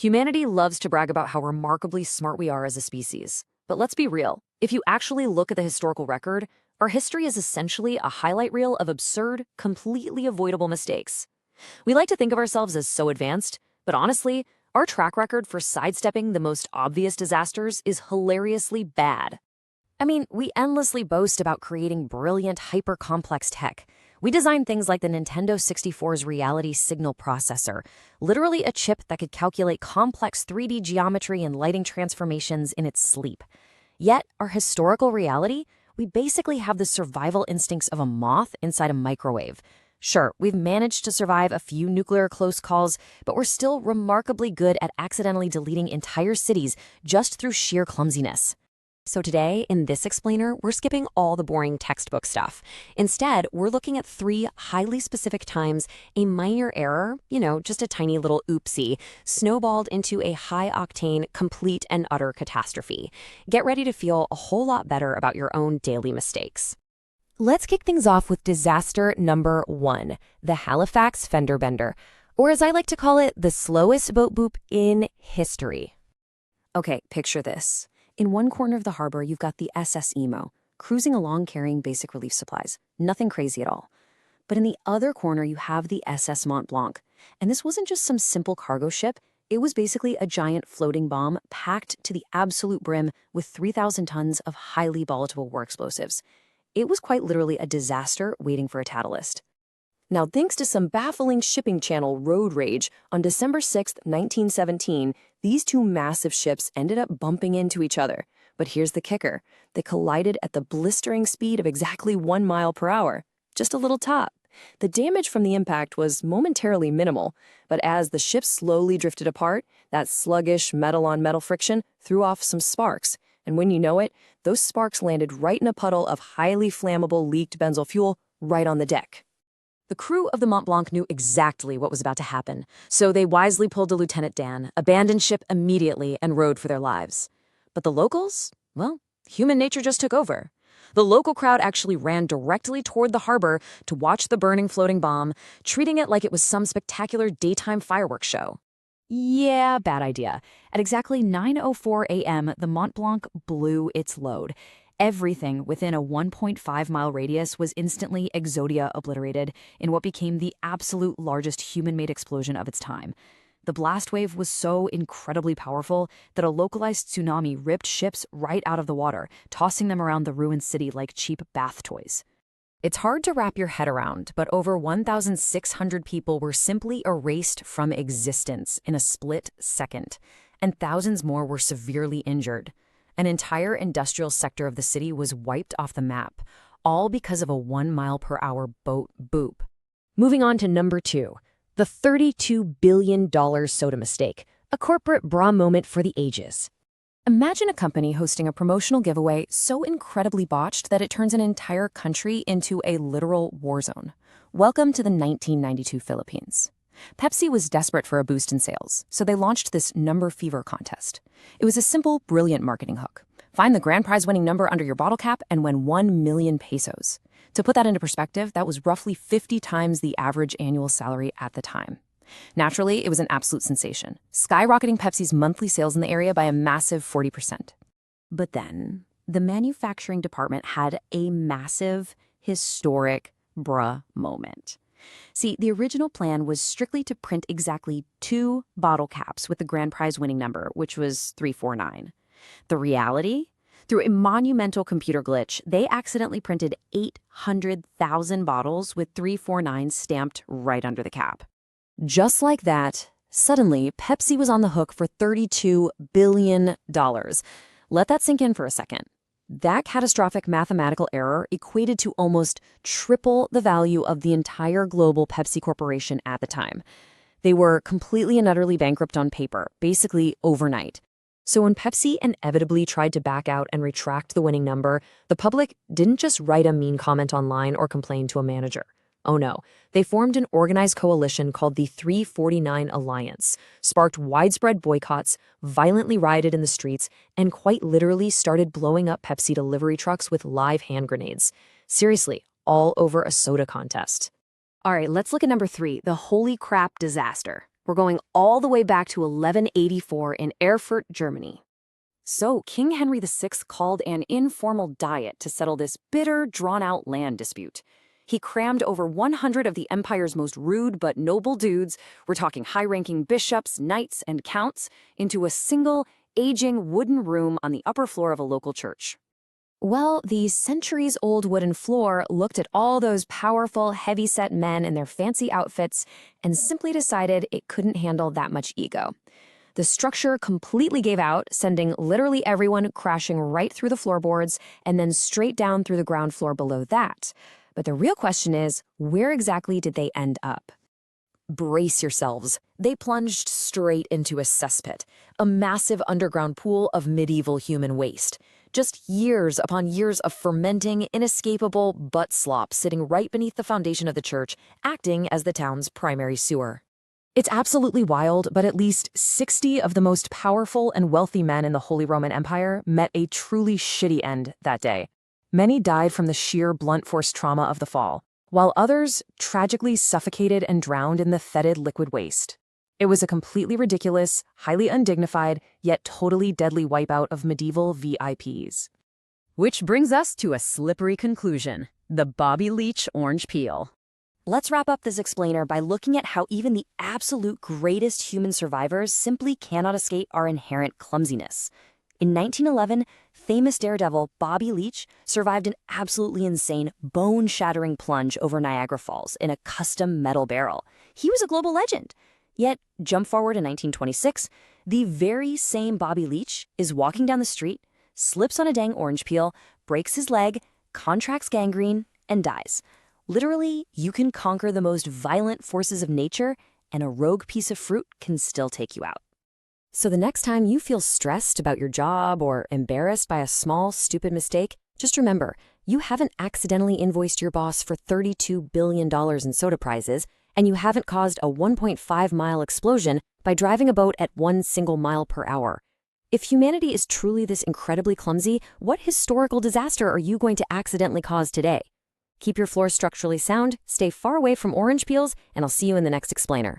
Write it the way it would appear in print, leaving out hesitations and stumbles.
Humanity loves to brag about how remarkably smart we are as a species. But let's be real. If you actually look at the historical record, our history is essentially a highlight reel of absurd, completely avoidable mistakes. We like to think of ourselves as so advanced, but honestly, our track record for sidestepping the most obvious disasters is hilariously bad. I mean, we endlessly boast about creating brilliant, hyper-complex tech. We designed things like the Nintendo 64's reality signal processor, literally a chip that could calculate complex 3D geometry and lighting transformations in its sleep. Yet, our historical reality, we basically have the survival instincts of a moth inside a microwave. Sure, we've managed to survive a few nuclear close calls, but we're still remarkably good at accidentally deleting entire cities just through sheer clumsiness. So today, in this explainer, we're skipping all the boring textbook stuff. Instead, we're looking at 3 highly specific times a minor error, just a tiny little oopsie, snowballed into a high-octane, complete and utter catastrophe. Get ready to feel a whole lot better about your own daily mistakes. Let's kick things off with disaster number 1, the Halifax Fender Bender, or as I like to call it, the slowest boat boop in history. Okay, picture this. In one corner of the harbor, you've got the SS Emo, cruising along carrying basic relief supplies. Nothing crazy at all. But in the other corner, you have the SS Mont Blanc. And this wasn't just some simple cargo ship. It was basically a giant floating bomb packed to the absolute brim with 3,000 tons of highly volatile war explosives. It was quite literally a disaster waiting for a catalyst. Now, thanks to some baffling shipping channel road rage, on December 6, 1917, these 2 massive ships ended up bumping into each other. But here's the kicker. They collided at the blistering speed of exactly 1 mile per hour. Just a little top. The damage from the impact was momentarily minimal, but as the ships slowly drifted apart, that sluggish metal-on-metal friction threw off some sparks. And when you know it, those sparks landed right in a puddle of highly flammable leaked benzol fuel right on the deck. The crew of the Mont Blanc knew exactly what was about to happen, so they wisely pulled a Lieutenant Dan, abandoned ship immediately, and rowed for their lives. But the locals? Well, human nature just took over. The local crowd actually ran directly toward the harbor to watch the burning floating bomb, treating it like it was some spectacular daytime fireworks show. Yeah, bad idea. At exactly 9:04 a.m., the Mont Blanc blew its load. Everything within a 1.5-mile radius was instantly exodia obliterated in what became the absolute largest human-made explosion of its time. The blast wave was so incredibly powerful that a localized tsunami ripped ships right out of the water, tossing them around the ruined city like cheap bath toys. It's hard to wrap your head around, but over 1,600 people were simply erased from existence in a split second, and thousands more were severely injured. An entire industrial sector of the city was wiped off the map, all because of a 1 mile per hour boat boop. Moving on to number 2, the $32 billion soda mistake, a corporate bra moment for the ages. Imagine a company hosting a promotional giveaway so incredibly botched that it turns an entire country into a literal war zone. Welcome to the 1992 Philippines. Pepsi was desperate for a boost in sales, so they launched this number fever contest. It was a simple, brilliant marketing hook. Find the grand prize winning number under your bottle cap and win 1 million pesos. To put that into perspective, that was roughly 50 times the average annual salary at the time. Naturally, it was an absolute sensation, skyrocketing Pepsi's monthly sales in the area by a massive 40%. But then, the manufacturing department had a massive, historic bruh moment. See, the original plan was strictly to print exactly 2 bottle caps with the grand prize winning number, which was 349. The reality? Through a monumental computer glitch, they accidentally printed 800,000 bottles with 349 stamped right under the cap. Just like that, suddenly, Pepsi was on the hook for $32 billion. Let that sink in for a second. That catastrophic mathematical error equated to almost triple the value of the entire global Pepsi Corporation at the time. They were completely and utterly bankrupt on paper, basically overnight. So when Pepsi inevitably tried to back out and retract the winning number, the public didn't just write a mean comment online or complain to a manager. Oh no, they formed an organized coalition called the 349 Alliance, sparked widespread boycotts, violently rioted in the streets, and quite literally started blowing up Pepsi delivery trucks with live hand grenades. Seriously, all over a soda contest. All right, let's look at number 3, the holy crap disaster. We're going all the way back to 1184 in Erfurt, Germany. So King Henry VI called an informal diet to settle this bitter, drawn-out land dispute. He crammed over 100 of the empire's most rude but noble dudes, we're talking high-ranking bishops, knights, and counts, into a single, aging wooden room on the upper floor of a local church. Well, the centuries-old wooden floor looked at all those powerful, heavy-set men in their fancy outfits and simply decided it couldn't handle that much ego. The structure completely gave out, sending literally everyone crashing right through the floorboards and then straight down through the ground floor below that. But the real question is, where exactly did they end up? Brace yourselves. They plunged straight into a cesspit, a massive underground pool of medieval human waste. Just years upon years of fermenting, inescapable butt slop sitting right beneath the foundation of the church, acting as the town's primary sewer. It's absolutely wild, but at least 60 of the most powerful and wealthy men in the Holy Roman Empire met a truly shitty end that day. Many died from the sheer blunt force trauma of the fall, while others tragically suffocated and drowned in the fetid liquid waste. It was a completely ridiculous, highly undignified, yet totally deadly wipeout of medieval VIPs. Which brings us to a slippery conclusion: the Bobby Leach orange peel. Let's wrap up this explainer by looking at how even the absolute greatest human survivors simply cannot escape our inherent clumsiness. In 1911, famous daredevil Bobby Leach survived an absolutely insane, bone-shattering plunge over Niagara Falls in a custom metal barrel. He was a global legend. Yet, jump forward to 1926, the very same Bobby Leach is walking down the street, slips on a dang orange peel, breaks his leg, contracts gangrene, and dies. Literally, you can conquer the most violent forces of nature, and a rogue piece of fruit can still take you out. So the next time you feel stressed about your job or embarrassed by a small, stupid mistake, just remember, you haven't accidentally invoiced your boss for $32 billion in soda prizes, and you haven't caused a 1.5-mile explosion by driving a boat at 1 single mile per hour. If humanity is truly this incredibly clumsy, what historical disaster are you going to accidentally cause today? Keep your floor structurally sound, stay far away from orange peels, and I'll see you in the next explainer.